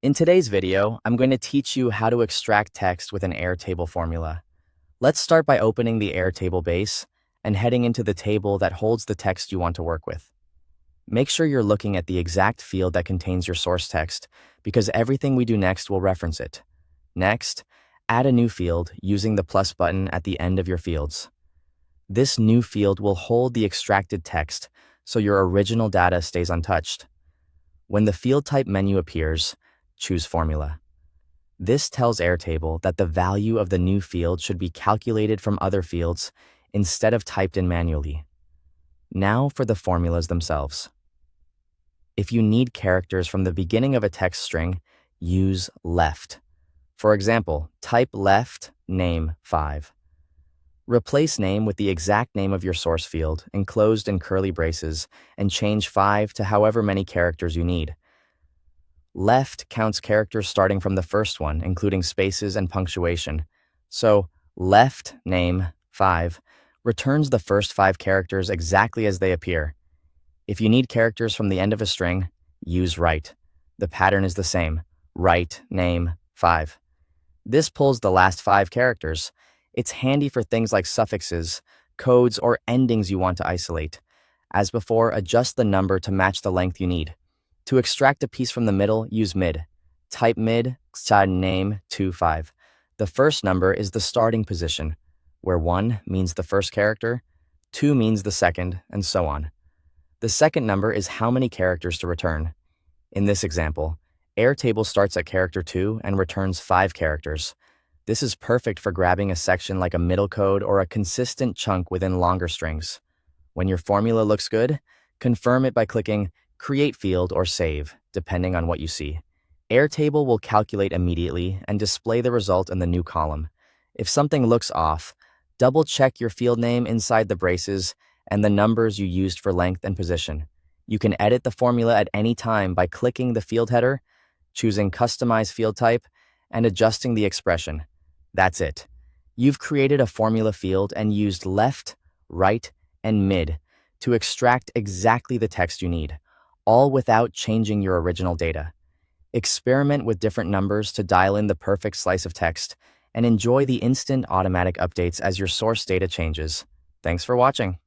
In today's video, I'm going to teach you how to extract text with an Airtable formula. Let's start by opening the Airtable base and heading into the table that holds the text you want to work with. Make sure you're looking at the exact field that contains your source text, because everything we do next will reference it. Next, add a new field using the plus button at the end of your fields. This new field will hold the extracted text, so your original data stays untouched. When the field type menu appears, choose Formula. This tells Airtable that the value of the new field should be calculated from other fields instead of typed in manually. Now for the formulas themselves. If you need characters from the beginning of a text string, use left. For example, type left name 5. Replace name with the exact name of your source field, enclosed in curly braces, and change 5 to however many characters you need. Left counts characters starting from the first one, including spaces and punctuation. So, left name 5 returns the first 5 characters exactly as they appear. If you need characters from the end of a string, use right. The pattern is the same, right name 5. This pulls the last 5 characters. It's handy for things like suffixes, codes, or endings you want to isolate. As before, adjust the number to match the length you need. To extract a piece from the middle, use mid. Type mid, name 25. The first number is the starting position, where 1 means the first character, 2 means the second, and so on. The second number is how many characters to return. In this example, Airtable starts at character 2 and returns 5 characters. This is perfect for grabbing a section like a middle code or a consistent chunk within longer strings. When your formula looks good, confirm it by clicking Create Field or Save, depending on what you see. Airtable will calculate immediately and display the result in the new column. If something looks off, double-check your field name inside the braces and the numbers you used for length and position. You can edit the formula at any time by clicking the field header, choosing Customize Field Type, and adjusting the expression. That's it. You've created a formula field and used left, right, and mid to extract exactly the text you need, all without changing your original data. Experiment with different numbers to dial in the perfect slice of text, and enjoy the instant automatic updates as your source data changes. Thanks for watching.